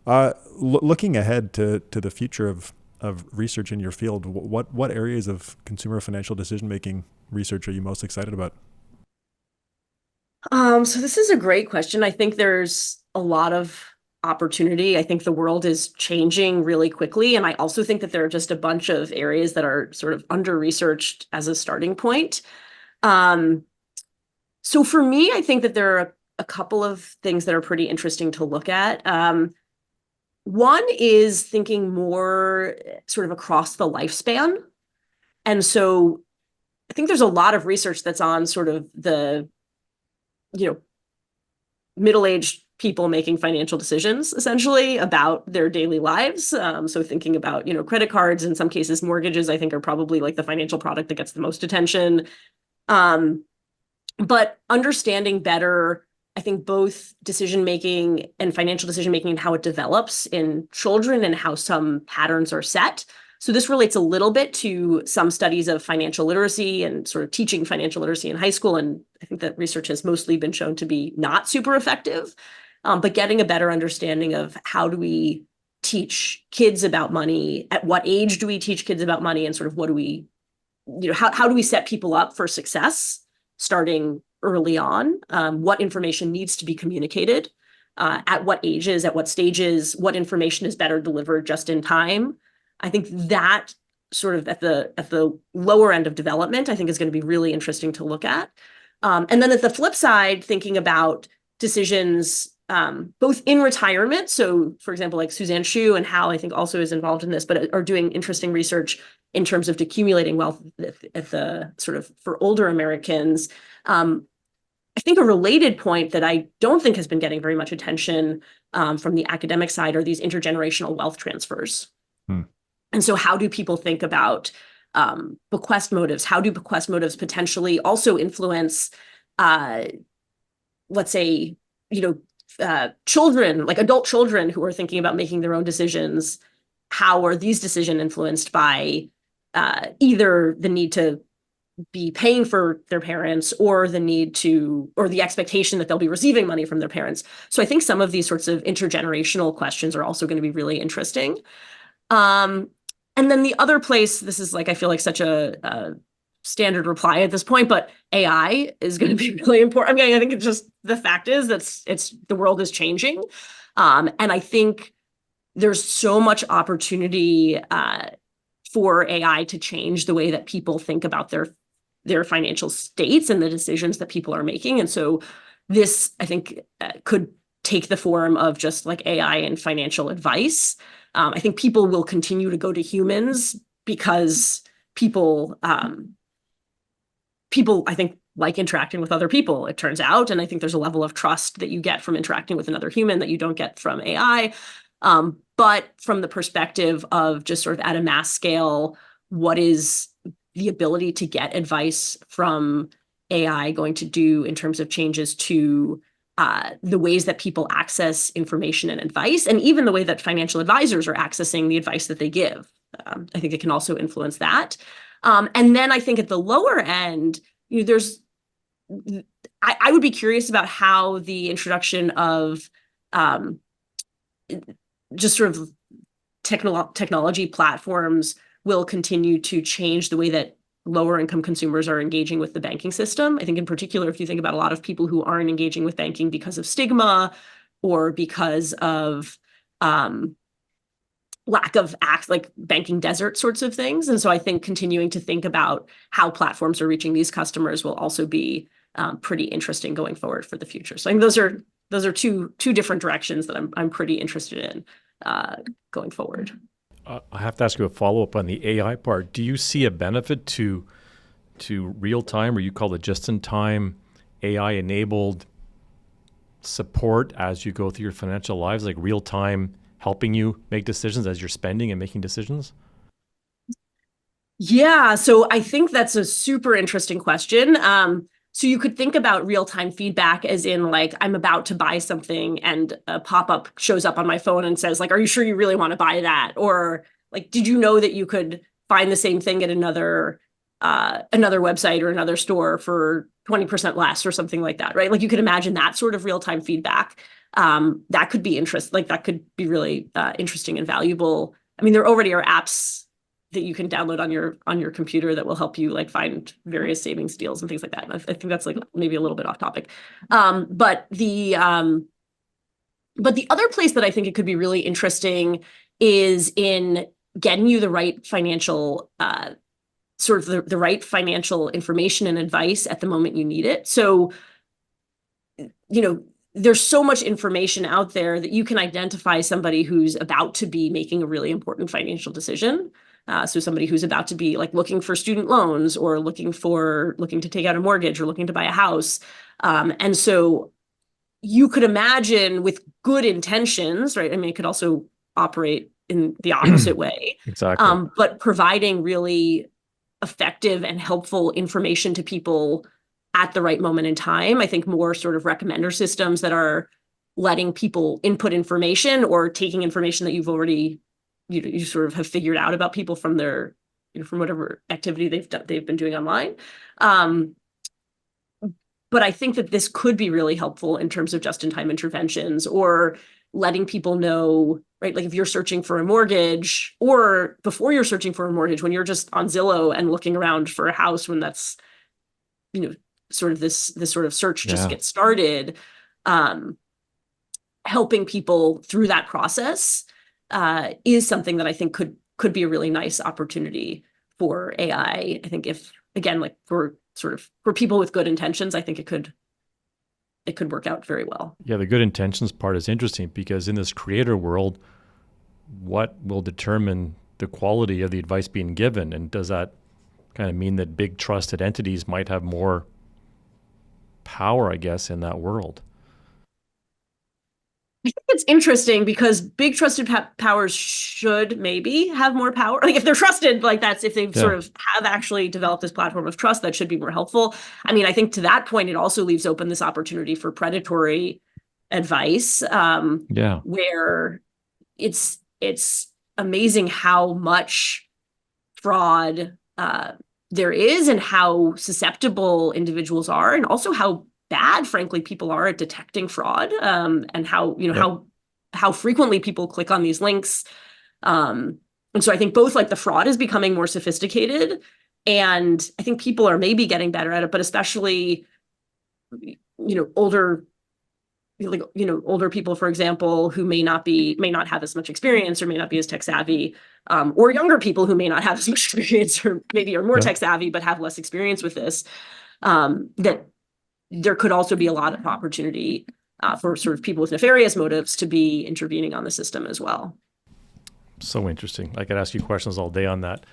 Looking ahead to the future of research in your field, what areas of consumer financial decision making research are you most excited about? So this is a great question. I think there's a lot of opportunity. I think the world is changing really quickly, and I also think that there are just a bunch of areas that are sort of under-researched as a starting point. Um, so for me, I think that there are a couple of things that are pretty interesting to look at. One is thinking more sort of across the lifespan. And so I think there's a lot of research that's on sort of the, you know, middle-aged people making financial decisions essentially about their daily lives. So thinking about, credit cards, in some cases, mortgages, I think are probably like the financial product that gets the most attention. Um, but understanding better, I think both decision making and financial decision making and how it develops in children and how some patterns are set. So this relates a little bit to some studies of financial literacy and sort of teaching financial literacy in high school. And I think that research has mostly been shown to be not super effective. But getting a better understanding of how do we teach kids about money, at what age do we teach kids about money, and sort of what do we, how do we set people up for success starting early on? What information needs to be communicated, at what ages, at what stages, what information is better delivered just in time. I think that sort of at the lower end of development, I think is going to be really interesting to look at. And then at the flip side, thinking about decisions both in retirement. So, for example, like Suzanne Shu and Hal, I think also is involved in this, but are doing interesting research in terms of accumulating wealth at the sort of for older Americans. I think a related point that I don't think has been getting very much attention from the academic side are these intergenerational wealth transfers. Hmm. And so how do people think about bequest motives? How do bequest motives potentially also influence, uh, let's say, children, like adult children who are thinking about making their own decisions? How are these decisions influenced by either the need to be paying for their parents or the need to, or the expectation that they'll be receiving money from their parents? So I think some of these sorts of intergenerational questions are also going to be really interesting. Um, and then the other place, this is like, I feel like such a standard reply at this point, but AI is going to be really important. I mean, I think it's just the fact is that it's the world is changing. And I think there's so much opportunity for AI to change the way that people think about their financial states and the decisions that people are making. And so this, I think, could take the form of just like AI and financial advice. I think people will continue to go to humans because people, I think, like interacting with other people, it turns out. And I think there's a level of trust that you get from interacting with another human that you don't get from AI. But from the perspective of just sort of at a mass scale, what is the ability to get advice from AI going to do in terms of changes to the ways that people access information and advice, and even the way that financial advisors are accessing the advice that they give? I think it can also influence that. And then I think at the lower end, there's I would be curious about how the introduction of um, just sort of technology platforms will continue to change the way that lower income consumers are engaging with the banking system. I think in particular, if you think about a lot of people who aren't engaging with banking because of stigma or because of lack of like banking desert sorts of things. And so I think continuing to think about how platforms are reaching these customers will also be pretty interesting going forward for the future. So I think those are two different directions that I'm pretty interested in going forward. I have to ask you a follow up on the AI part. Do you see a benefit to real time, or you call it just in time AI enabled support as you go through your financial lives, like real time helping you make decisions as you're spending and making decisions? Yeah, so I think that's a super interesting question. So you could think about real-time feedback as in like I'm about to buy something and a pop-up shows up on my phone and says like, are you sure you really want to buy that? Or like, did you know that you could find the same thing at another website or another store for 20% less or something like that, right? Like you could imagine that sort of real-time feedback. that could be that could be really interesting and valuable. I mean, there already are apps that you can download on your computer that will help you like find various savings deals and things like that. And I think that's like maybe a little bit off topic. But the other place that I think it could be really interesting is in getting you the right financial sort of the right financial information and advice at the moment you need it. So, there's so much information out there that you can identify somebody who's about to be making a really important financial decision. So somebody who's about to be like looking for student loans or looking to take out a mortgage or looking to buy a house. And so you could imagine with good intentions, right? I mean, it could also operate in the opposite way. Exactly. But providing really effective and helpful information to people at the right moment in time. I think more sort of recommender systems that are letting people input information or taking information that you've already, you sort of have figured out about people from their, from whatever activity they've been doing online. But I think that this could be really helpful in terms of just-in-time interventions or letting people know, right? Like if you're searching for a mortgage or before you're searching for a mortgage, when you're just on Zillow and looking around for a house, when that's, sort of this sort of search just gets started, helping people through that process is something that I think could be a really nice opportunity for AI. I think if, again, like for people with good intentions, I think it could work out very well. Yeah, the good intentions part is interesting because in this creator world, what will determine the quality of the advice being given? And does that kind of mean that big trusted entities might have more power, I guess, in that world? I think it's interesting because big trusted powers should maybe have more power. Like if they're trusted, like that's if they've sort of have actually developed this platform of trust, that should be more helpful. I mean, I think to that point, it also leaves open this opportunity for predatory advice, where it's amazing how much fraud there is and how susceptible individuals are, and also how bad, frankly, people are at detecting fraud, and how, how frequently people click on these links. And so I think both like the fraud is becoming more sophisticated, and I think people are maybe getting better at it, but especially, older people, for example, who may not have as much experience or may not be as tech savvy, or younger people who may not have as much experience or maybe are more tech savvy but have less experience with this, that there could also be a lot of opportunity for sort of people with nefarious motives to be intervening on the system as well. So interesting. I could ask you questions all day on that.